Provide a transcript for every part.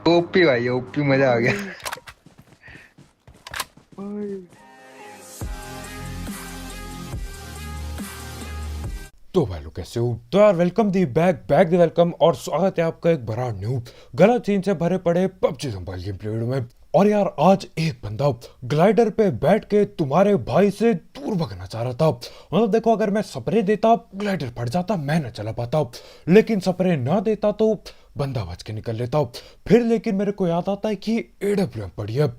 OP भाई OP, मजा आ गया। ओए, ओए। तो भाई लोग कैसे हो? तो यार welcome the back back the welcome और स्वागत है आपका एक बड़ा न्यू गलत सीन से भरे पड़े PUBG mobile game play video में। और यार आज एक बंदा ग्लाइडर पे बैठ के तुम्हारे भाई से दूर भगना चाह रहा था। मतलब देखो, अगर मैं स्प्रे देता ग्लाइडर फट जाता, मैं न चला पाता। लेकिन स्प्रे ना देता तो बंदा बच के निकल लेता। फिर लेकिन मेरे को याद आता है कि एडब्ल्यूएम पड़ी है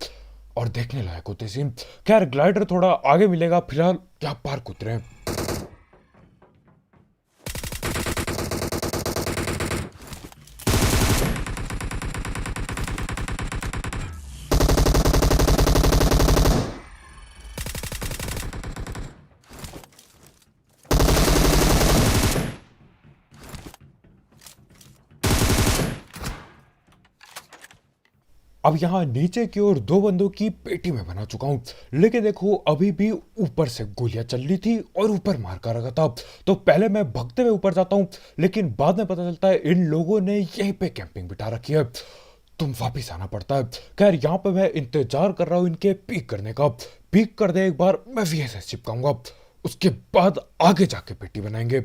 और देखने लायक होते सीन। खैर ग्लाइडर थोड़ा आगे मिलेगा, फिलहाल यहाँ पार्क उतरे हैं। अब यहाँ नीचे की ओर दो बंदों की पेटी में बना चुका हूँ, लेकिन देखो अभी भी ऊपर से गोलियां चल रही थी और ऊपर मार कर रखा था। तो पहले मैं भगते हुए ऊपर जाता हूँ, लेकिन बाद में पता चलता है इन लोगों ने यहीं पे कैंपिंग बिठा रखी है। तुम वापिस आना पड़ता है। खैर यहाँ पे मैं इंतजार कर रहा हूँ इनके पीक करने का। पीक कर दे एक बार, मैं वीएसएस चिपकाऊंगा, उसके बाद आगे जाके पेटी बनाएंगे।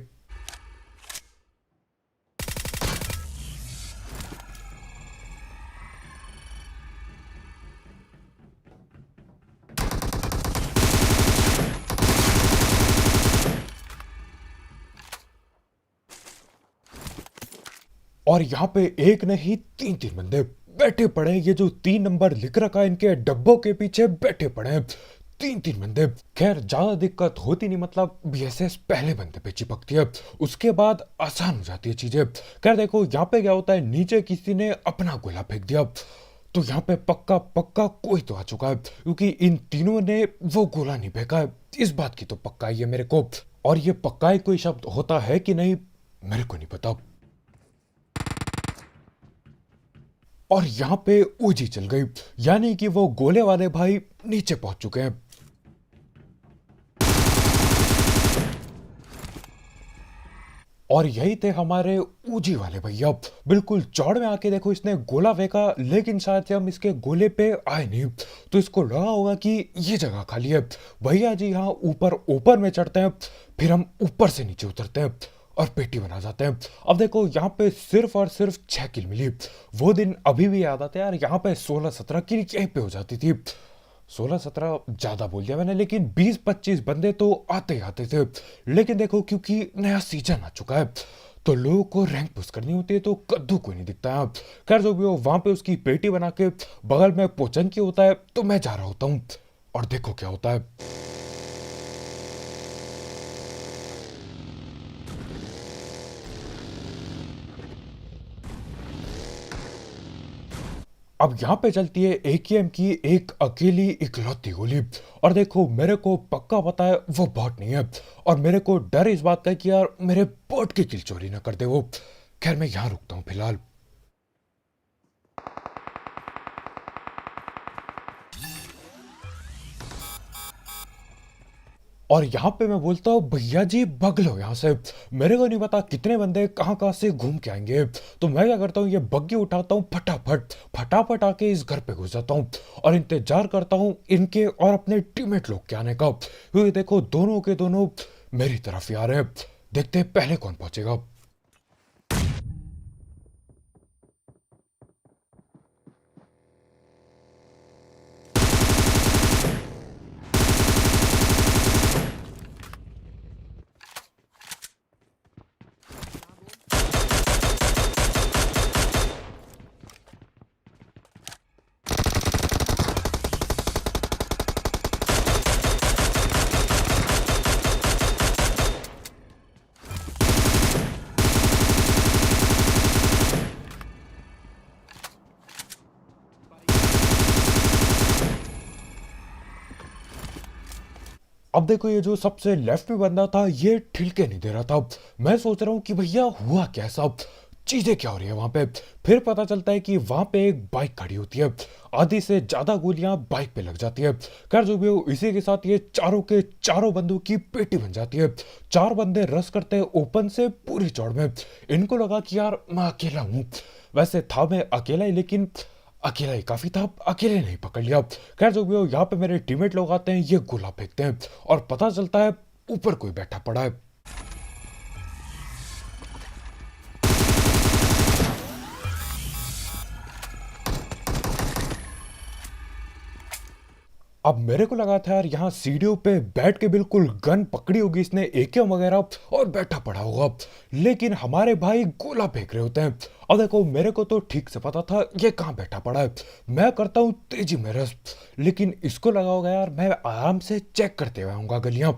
और यहाँ पे एक नहीं तीन तीन बंदे बैठे पड़े हैं। ये जो 3 नंबर लिख रखा है इनके डब्बों के पीछे बैठे पड़े हैं, तीन तीन बंदे। खैर ज्यादा दिक्कत होती नहीं, मतलब बीएसएस पहले बंदे पे चिपकती है, उसके बाद आसान हो जाती है चीजें। खैर देखो यहाँ पे क्या होता है, नीचे किसी ने अपना गोला फेंक दिया, तो यहाँ पे पक्का पक्का कोई तो आ चुका है, क्योंकि इन तीनों ने वो गोला नहीं फेंका है। इस बात की तो पक्का ही है मेरे को। और ये पक्का ही कोई शब्द होता है कि नहीं, मेरे को नहीं पता। और यहाँ पे ओजी चल गई, यानी कि वो गोले वाले भाई नीचे पहुंच चुके हैं। और यही थे हमारे ऊजी वाले भैया। बिल्कुल चौड़ में आके देखो इसने गोला फेंका, लेकिन शायद से हम इसके गोले पे आए नहीं, तो इसको लगा होगा कि ये जगह खाली है। भैया जी यहाँ ऊपर ऊपर में चढ़ते हैं, फिर हम ऊपर से नीचे उतरते हैं और पेटी बना जाते हैं। अब देखो यहाँ पे सिर्फ और सिर्फ 6 किल मिली। वो दिन अभी भी याद आता है यार, यहाँ पे 16-17 किल यहीं पे हो जाती थी। 16-17 ज्यादा बोल दिया मैंने, लेकिन 20-25 बंदे तो आते ही आते थे। लेकिन देखो क्योंकि नया सीजन आ चुका है, तो लोगों को रैंक पुश करनी होती है, तो कद्दू को नहीं दिखता है। खैर जो भी हो, वहां पे उसकी पेटी बना के बगल में पोचन की होता है, तो मैं जा रहा होता हूँ और देखो क्या होता है। अब यहाँ पे चलती है एकेएम की एक अकेली इकलौती गोली। और देखो मेरे को पक्का पता है वो बॉट नहीं है, और मेरे को डर इस बात का है कि यार मेरे बॉट की किल चोरी ना कर दे वो। खैर मैं यहाँ रुकता हूँ फिलहाल। और यहाँ पे मैं बोलता हूँ भैया जी भग लो यहाँ से, मेरे को नहीं पता कितने बंदे कहाँ कहाँ से घूम के आएंगे। तो मैं क्या करता हूँ, ये बग्गी उठाता हूँ, फटाफट फटाफट आके इस घर पे घुस जाता हूँ और इंतजार करता हूँ इनके और अपने टीममेट लोग के आने का, क्योंकि देखो दोनों के दोनों मेरी तरफ ही आ रहे हैं। देखते हैं पहले कौन पहुंचेगा। अब देखो ये जो सबसे लेफ्ट में बंदा था, ये ठिलके नहीं दे रहा था। मैं सोच रहा हूँ कि भैया हुआ कैसा, चीजें क्या हो रही है वहां पे। फिर पता चलता है कि वहां पे एक बाइक खड़ी होती है, आधी से ज्यादा गोलियां बाइक पे लग जाती है। खैर जो भी हो, इसी के साथ ये चारों के चारों बंदों की पेटी बन जाती है। चार बंदे रस करते हैं ओपन से पूरी चौड़ में। इनको लगा कि यार मैं अकेला हूं, वैसे था मैं अकेला ही, लेकिन अकेला ही काफी था, अकेले नहीं पकड़ लिया। खैर जो भी हो, यहाँ पे मेरे टीममेट लोग आते हैं, ये गोला फेंकते हैं और पता चलता है ऊपर कोई बैठा पड़ा है। अब मेरे को लगा था यार यहाँ सीढ़ियों पे बैठ के बिल्कुल गन पकड़ी होगी इसने, एके वगैरह, और बैठा पड़ा होगा, लेकिन हमारे भाई गोला फेंक रहे होते हैं। अब देखो मेरे को तो ठीक से पता था ये कहाँ बैठा पड़ा है, मैं करता हूँ तेजी में रस, लेकिन इसको लगा होगा यार मैं आराम से चेक करते हुए आऊंगा गलियां,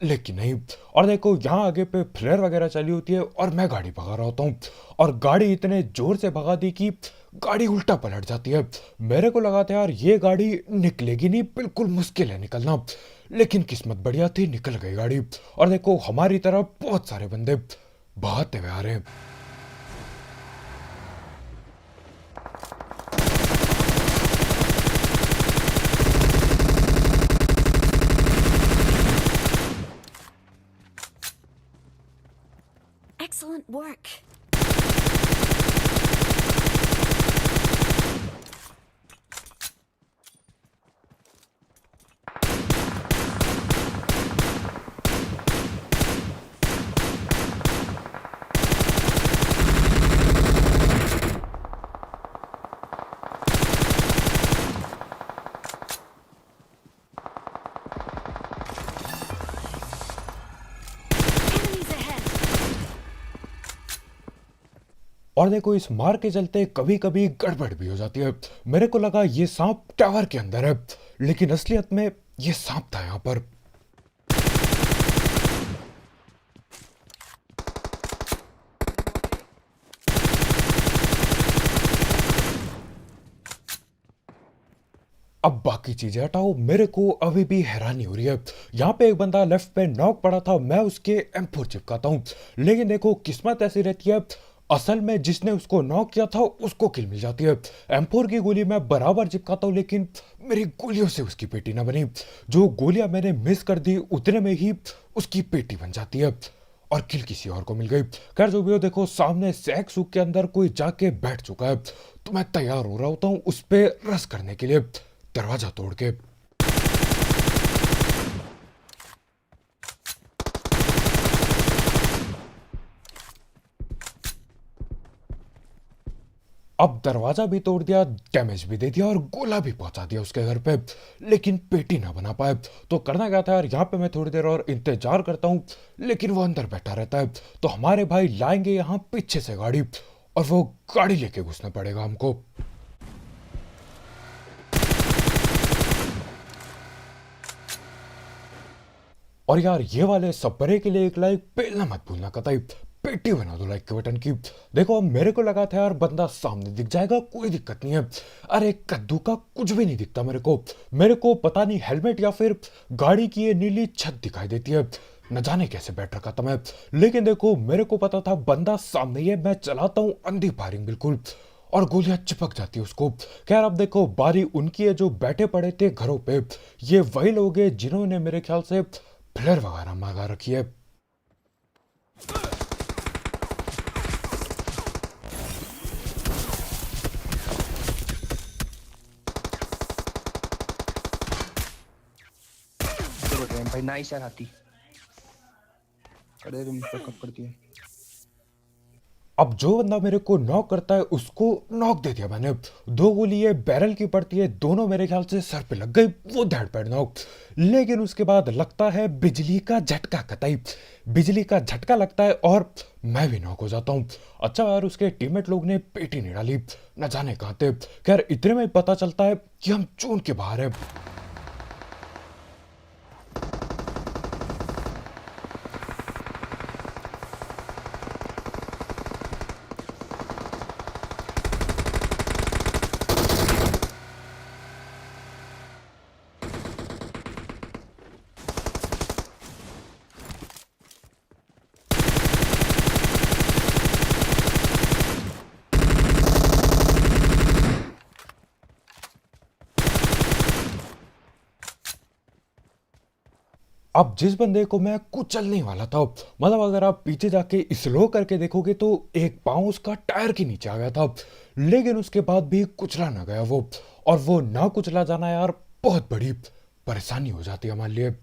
लेकिन नहीं। और देखो यहाँ आगे पे फ्लेयर वगैरह चली होती है और मैं गाड़ी भगा रहा होता हूँ, और गाड़ी इतने जोर से भगा दी कि गाड़ी उल्टा पलट जाती है। मेरे को लगा था यार ये गाड़ी निकलेगी नहीं, बिल्कुल मुश्किल है निकलना, लेकिन किस्मत बढ़िया थी, निकल गई गाड़ी। और देखो हमारी तरफ बहुत सारे बंदे भागते हुए आ रहे हैं। Excellent work. Enemies ahead. और देखो इस मार के चलते कभी कभी गड़बड़ भी हो जाती है। मेरे को लगा ये सांप टावर के अंदर है, लेकिन असलियत में ये सांप था यहाँ पर। अब बाकी चीजें हटाओ, मेरे को अभी भी हैरानी हो रही है। यहाँ पे एक बंदा लेफ्ट पे नॉक पड़ा था, मैं उसके M4 चिपकाता हूँ, लेकिन देखो किस्मत ऐसी रहती है, असल में जिसने उसको नॉक किया था उसको किल मिल जाती है। M4 की गोली मैं बराबर चिपकाता हूँ, लेकिन मेरी गोलियों से उसकी पेटी ना बनी। जो गोलियां मैंने मिस कर दी उतने में ही उसकी पेटी बन जाती है और किल किसी और को मिल गई। खैर जो भी हो, देखो सामने सैक सूक के अंदर कोई जाके बैठ चुका है, तो मैं तैयार हो रहा होता हूँ उस पे रस करने के लिए, दरवाजा तोड़ के। अब दरवाजा भी तोड़ दिया, डैमेज भी दे दिया और गोला भी पहुंचा दिया उसके घर पे, लेकिन पेटी ना बना पाए। तो करना क्या था यार, यहाँ पे मैं थोड़ी देर और इंतजार करता हूँ, लेकिन वो अंदर बैठा रहता है। तो हमारे भाई लाएंगे यहाँ पीछे से गाड़ी, और वो गाड़ी लेके घुसना पड़ेगा हमको। और यार ये वाले सपरे के लिए एक लाइक पेलना मत भूलना कतई, पेटी बना दो लाइक के बटन की। देखो अब मेरे को लगा था यार बंदा सामने दिख जाएगा, कोई दिक्कत नहीं है। अरे कद्दू का कुछ भी नहीं दिखता मेरे को पता नहीं हेलमेट या फिर गाड़ी की ये नीली छत दिखाई देती है, न जाने कैसे बैठ रखा था मैं। लेकिन देखो मेरे को पता था बंदा सामने ही है, मैं चलाता हूँ अंधी फायरिंग बिल्कुल, और गोलियां चिपक जाती है उसको। खैर अब देखो बारी उनकी है जो बैठे पड़े थे घरों पे, ये वही लोग हैं जिन्होंने मेरे ख्याल से फ्लेयर वगैरह मंगा रखी है। चलो रैम भाई नाइस यार हाथी। अरे रूम पर कब पड़ती है। अब जो बंदा मेरे को नॉक करता है उसको नॉक दे दिया मैंने। दो गोली ये बैरल की पड़ती है, दोनों मेरे ख्याल से सर पे लग गई, वो धड़ पैड नॉक। लेकिन उसके बाद लगता है बिजली का झटका, कतई बिजली का झटका लगता है और मैं भी नॉक हो जाता हूँ। अच्छा यार उसके टीममेट लोग ने पेटी नहीं डाली, न जाने कहाँ थे। खैर इतने में पता चलता है कि हम जोन के बाहर है। अब जिस बंदे को मैं कुचलने वाला था, मतलब अगर आप पीछे जाके स्लो करके देखोगे तो एक पाँव उसका टायर के नीचे आ गया था, लेकिन उसके बाद भी कुचला ना गया वो। और वो ना कुचला जाना यार बहुत बड़ी परेशानी हो जाती है हमारे लिए।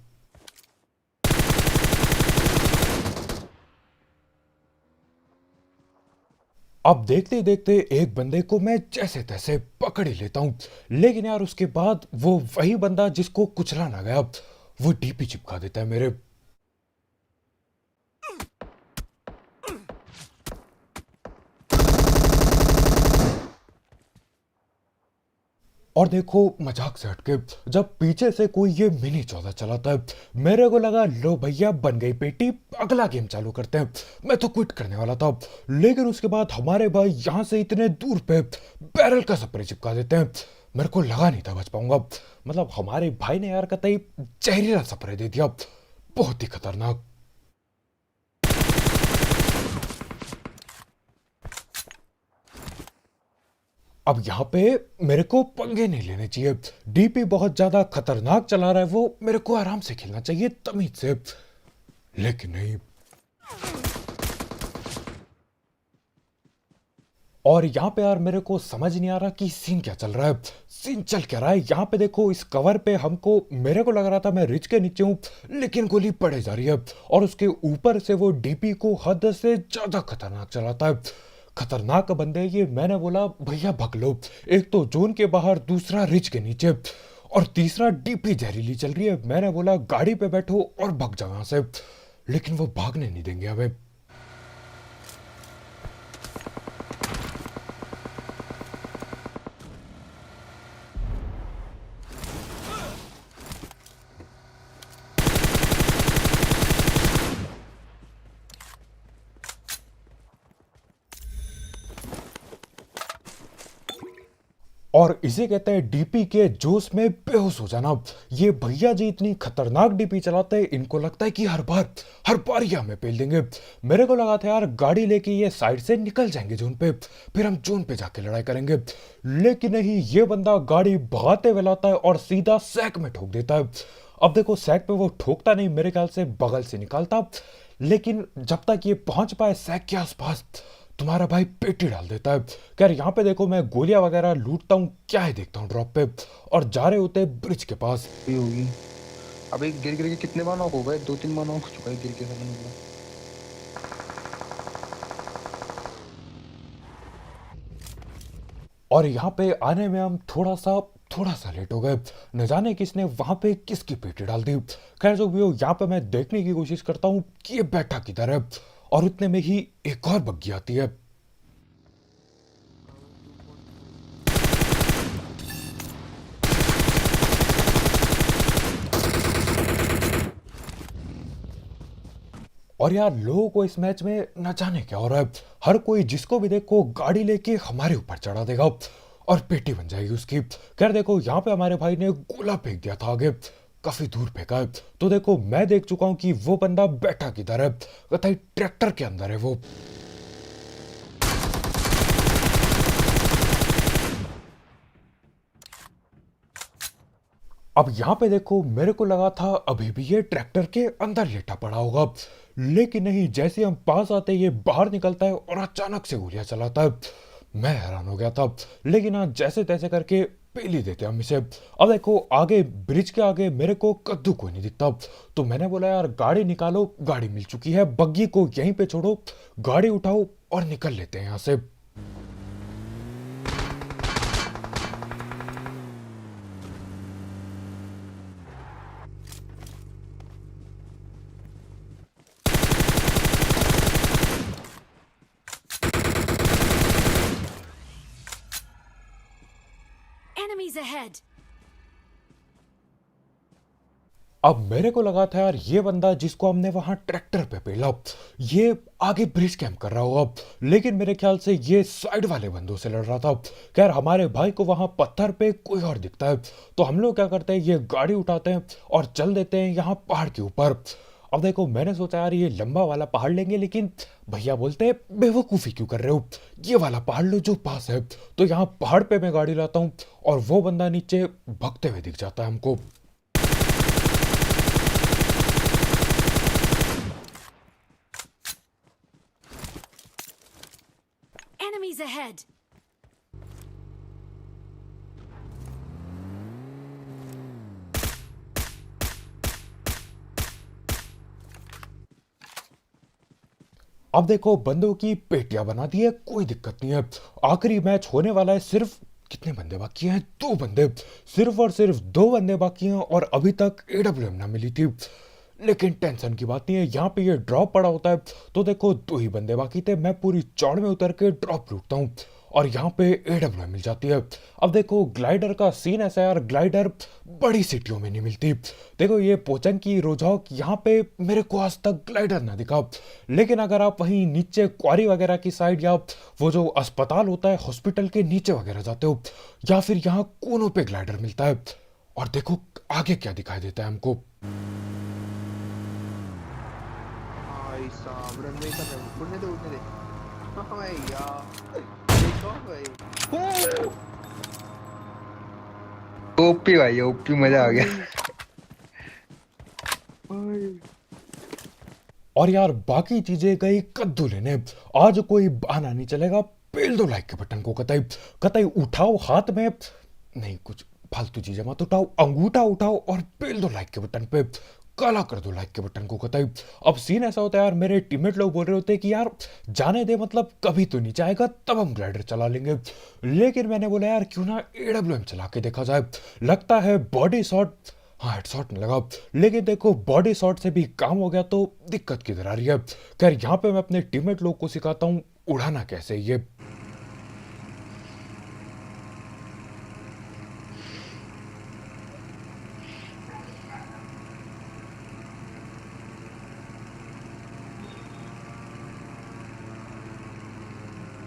अब देखते ही देखते एक बंदे को मैं जैसे तैसे पकड़ ही लेता हूँ, लेकिन यार उसके बाद वो वही बंदा जिसको कुचला ना गया, वो डीपी चिपका देता है मेरे। और देखो मजाक से हटके, जब पीछे से कोई ये मिनी 14 चलाता है, मेरे को लगा लो भैया बन गई पेटी, अगला गेम चालू करते हैं। मैं तो क्विट करने वाला था, लेकिन उसके बाद हमारे भाई यहाँ से इतने दूर पे बैरल का स्प्रे चिपका देते हैं। मेरे को लगा नहीं था बच पाऊंगा, मतलब हमारे भाई ने यार कतई जहरीला स्प्रे दे दिया, बहुत ही खतरनाक। अब यहाँ पे मेरे को पंगे नहीं लेने चाहिए, डीपी बहुत ज्यादा खतरनाक चला रहा है वो, मेरे को आराम से खेलना चाहिए तमीज से, लेकिन नहीं। और यहाँ पे यार मेरे को समझ नहीं आ रहा कि सीन क्या चल रहा है, सीन चल क्या रहा है। यहाँ पे देखो इस कवर पे हमको, मेरे को लग रहा था मैं रिच के नीचे हूँ, लेकिन गोली पड़े जा रही है, और उसके ऊपर से वो डीपी को हद से ज्यादा खतरनाक चलाता है। खतरनाक बंदे ये, मैंने बोला भैया भग लो, एक तो जोन के बाहर, दूसरा रिच के नीचे, और तीसरा डीपी जहरीली चल रही है। मैंने बोला गाड़ी पे बैठो और भग जाओ यहाँ से, लेकिन वो भागने नहीं देंगे हमें। और इसे कहते हैं डीपी के जोश में बेहोश हो जाना। ये भैया जी इतनी खतरनाक डीपी चलाते हैं, इनको लगता है कि हर बार ये हमें पेल देंगे। मेरे को लगा था यार गाड़ी लेके ये साइड से निकल जाएंगे जोन पे, फिर हम जोन पे जाके लड़ाई करेंगे, लेकिन नहीं, ये बंदा गाड़ी भगाते हुए लाता है और सीधा सैक में ठोक देता है। अब देखो सैक पे वो ठोकता नहीं, मेरे ख्याल से बगल से निकालता, लेकिन जब तक ये पहुंच पाए सैक के आसपास, तुम्हारा भाई पेटी डाल देता है। खैर यहाँ पे देखो मैं गोलियां वगैरह लूटता हूँ, क्या है देखता हूँ ड्रॉप पे, और जा रहे होते हैं ब्रिज के पास। ये होगी। अब एक गिर गिर के कितने बार नॉक हो गए, 2-3 बार नॉक हो चुका है गिर के साला निकला। और यहाँ पे आने में हम थोड़ा सा लेट हो गए, न जाने किसने वहां पे किसकी पेटी डाल दी। खैर जो भी हो, यहाँ पे मैं देखने की कोशिश करता हूँ कि ये बैठा किधर है, और उतने में ही एक और बग्गी आती है। और यार लोगों को इस मैच में न जाने क्या हो रहा है, हर कोई जिसको भी देखो गाड़ी लेके हमारे ऊपर चढ़ा देगा और पेटी बन जाएगी उसकी। खैर देखो यहाँ पे हमारे भाई ने गोला फेंक दिया था आगे, काफी दूर फेंका है, तो देखो मैं देख चुका हूं कि वो बंदा बैठा किधर है, कतई ट्रैक्टर के अंदर है वो। अब यहाँ पे देखो मेरे को लगा था अभी भी ये ट्रैक्टर के अंदर लेटा पड़ा होगा, लेकिन नहीं, जैसे हम पास आते ये बाहर निकलता है और अचानक से गोलियां चलाता है। मैं हैरान हो गया था, लेकिन हाँ जैसे तैसे करके पेल ही देते हम इसे। अब देखो आगे ब्रिज के आगे मेरे को कद्दू कोई नहीं दिखता, तो मैंने बोला यार गाड़ी निकालो, गाड़ी मिल चुकी है, बग्गी को यहीं पे छोड़ो, गाड़ी उठाओ और निकल लेते हैं यहाँ से। Enemies ahead! अब मेरे को लगा था यार ये बंदा जिसको हमने वहां ट्रैक्टर पे पेला, ये आगे ब्रिज कैंप कर रहा होगा, लेकिन मेरे ख्याल से ये साइड वाले बंदों से लड़ रहा था। खैर हमारे भाई को वहां पत्थर पे कोई और दिखता है, तो हम लोग क्या करते हैं, ये गाड़ी उठाते हैं और चल देते हैं यहाँ पहाड़ के ऊपर। अब देखो मैंने सोचा यार ये लंबा वाला पहाड़ लेंगे, लेकिन भैया बोलते हैं बेवकूफ़ी क्यों कर रहे हो, ये वाला पहाड़ लो जो पास है। तो यहाँ पहाड़ पे मैं गाड़ी लाता हूँ और वो बंदा नीचे भगते हुए दिख जाता है हमको। ahead! अब देखो बंदों की पेटियां बना दी है, कोई दिक्कत नहीं है। आखिरी मैच होने वाला है, सिर्फ कितने बंदे बाकी हैं? 2 बंदे, सिर्फ और सिर्फ 2 बंदे बाकी हैं और अभी तक एडब्ल्यूएम ना मिली थी। लेकिन टेंशन की बात नहीं है, यहाँ पे ये ड्रॉप पड़ा होता है। तो देखो 2 ही बंदे बाकी थे, मैं पूरी चौड़ में उतर के ड्रॉप लूटता हूँ और यहाँ पे एडब्ल्यूएम मिल जाती है। अब देखो ग्लाइडर का सीन ऐसा है यार, ग्लाइडर बड़ी सिटियों में नहीं मिलती। देखो ये पोचंकी रोजहॉक, यहाँ पे मेरे को आज तक ग्लाइडर ना दिखा। लेकिन अगर आप वहीं नीचे क्वारी वगैरह की साइड या वो जो अस्पताल होता है हॉस्पिटल के नीचे वगैरह जाते हो, या फिर यहाँ कोनों पे ग्लाइडर मिलता है। और देखो आगे क्या दिखाई देता है हमको। भाई साहब रनवे कर रहे हो, उड़ने दे उड़ने दे। हाँ भाई यार, देखो भाई। ओपी भाई ओपी, मजा आ गया। भाई और यार बाकी चीजें गई कद्दू लेने। आज कोई बहाना नहीं चलेगा, पेल दो लाइक के बटन को, कतई कतई उठाओ हाथ में, नहीं कुछ फालतू चीजें मत उठाओ, अंगूठा उठाओ और पेल दो लाइक के बटन पे, काला कर दो लाइक के बटन को कतई। अब सीन ऐसा होता है यार, मेरे टीममेट लोग बोल रहे होते हैं कि यार जाने दे, मतलब कभी तो नीचे आएगा तब हम ग्लाइडर चला लेंगे। लेकिन मैंने बोला यार क्यों ना एडब्ल्यूएम चला के देखा जाए, लगता है बॉडी शॉट, हाँ हेडशॉट नहीं लगा। लेकिन देखो बॉडी शॉट से भी काम हो गया तो दिक्कत किधर आ रही है। खैर यहाँ पे मैं अपने टीममेट लोग को सिखाता हूँ उड़ाना कैसे ये।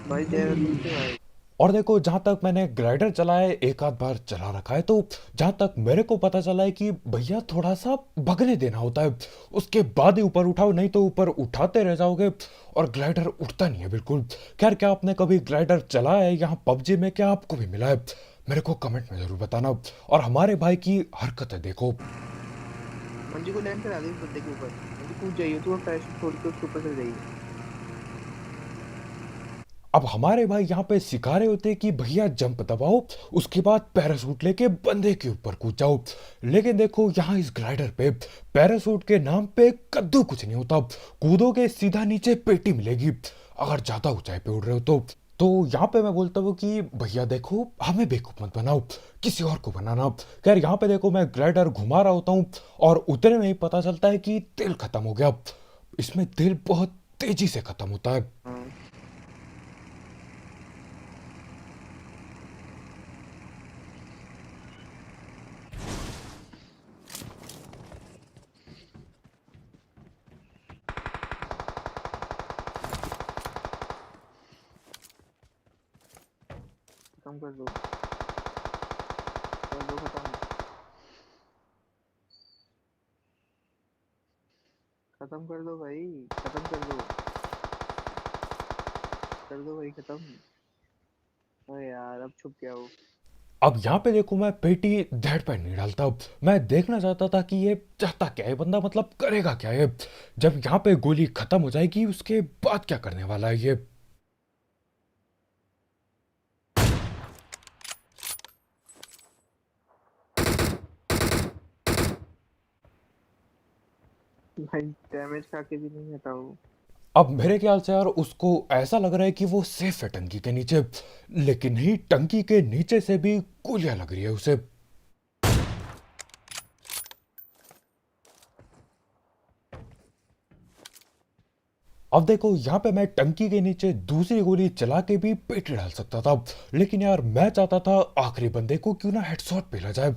भाई देहरादून से भाई। और देखो जहां तक मैंने ग्लाइडर चलाया है, एक आध बार चला रखा है, तो जहां तक मेरे को पता चला है कि भैया थोड़ा सा भगने देना होता है, उसके बाद ही ऊपर उठाओ, नहीं तो ऊपर उठाते रह जाओगे और ग्लाइडर उठता नहीं है बिल्कुल। खैर क्या आपने कभी ग्लाइडर चलाया है यहाँ पबजी में, क्या आपको भी मिला है? मेरे को कमेंट में जरूर बताना। और हमारे भाई की हरकतें देखो। मंजी को लैंड करा दे उस बंदे के ऊपर। मंजी कूद जाइए, तो पैराशूट छोड़ के उसके ऊपर चल जाइए। अब हमारे भाई यहाँ पे सिखा रहे होते कि भैया जंप दबाओ, उसके बाद पैराशूट लेके बंदे के ऊपर कूद जाओ। लेकिन देखो यहाँ इस ग्लाइडर पे पैराशूट के नाम पे कद्दू कुछ नहीं होता, कूदोगे सीधा नीचे पेटी मिलेगी अगर ज्यादा ऊंचाई पे उड़ रहे हो तो यहाँ पे मैं बोलता हूँ कि भैया देखो हमें बेवकूफ मत बनाओ, किसी और को बनाना। खैर यहाँ पे देखो मैं ग्लाइडर घुमा रहा होता हूँ और उतने में ही पता चलता है कि तेल खत्म हो गया। इसमें तेल बहुत तेजी से खत्म होता है। हाँ खत्म कर दो, कर दो खत्म, खत्म कर दो भाई, खत्म कर दो भाई खत्म। अरे यार अब छुप गया वो। अब यहाँ पे देखो मैं पेटी डेड पे नहीं डालता, मैं देखना चाहता था कि ये चाहता क्या है बंदा, मतलब करेगा क्या है। जब यहाँ पे गोली खत्म हो जाएगी उसके बाद क्या करने वाला है ये। भाई डैमेज खा के भी नहीं हटा वो। अब मेरे ख्याल से यार उसको ऐसा लग रहा है कि वो सेफ है टंकी के नीचे, लेकिन नहीं, टंकी के नीचे से भी गोलियां लग रही है उसे। अब देखो यहाँ पे मैं टंकी के नीचे दूसरी गोली चला के भी पेटी डाल सकता था, लेकिन यार मैं चाहता था आखिरी बंदे को क्यों ना हेडशॉट पेला जाए।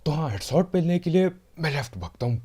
तो हाँ, हेडशॉट पेलने के लिए मैं लेफ्ट भागता हूँ।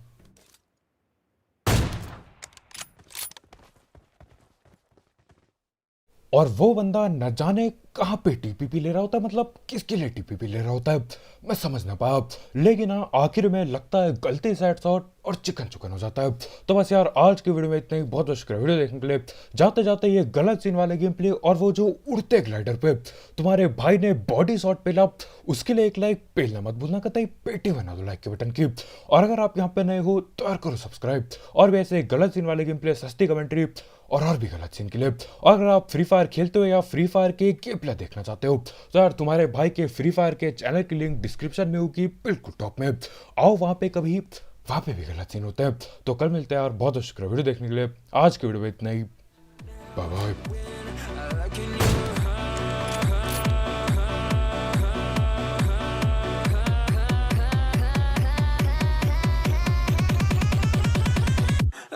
और वो बंदा न जाने कहाँ पे टीपीपी ले रहा होता है, मतलब किसके लिए टीपीपी ले रहा होता है, मैं समझ ना पाया। लेकिन हाँ आखिर में लगता है गलती से हेडशॉट और चिकन चुकन हो जाता है। तो बस यार आज की वीडियो में इतना ही, बहुत बहुत शुक्रिया वीडियो देखने के लिए। जाते जाते ये गलत सीन वाले गेम प्ले और वो जो उड़ते ग्लाइडर पे तुम्हारे भाई ने बॉडी शॉट पेला, उसके लिए एक लाइक पेलना मत भूलना, कतई पेटी बना दो लाइक के बटन की। और अगर आप यहाँ पे नए हो तो यार करो सब्सक्राइब। और वैसे गलत सीन वाले गेम प्ले, सस्ती कमेंट्री और भी गलत सीन के लिए। और अगर आप फ्री फायर खेलते हो या फ्री फायर के गेम प्ले देखना चाहते हो तो यार तुम्हारे भाई के फ्री फायर के चैनल की लिंक डिस्क्रिप्शन में होगी बिल्कुल टॉप में। आओ वहाँ पे कभी, वहाँ पे भी गलत सीन होते हैं। तो कल मिलते हैं और बहुत बहुत शुक्रिया वीडियो देखने के लिए। आज की वीडियो में इतना ही, bye bye.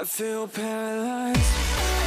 I feel paralyzed.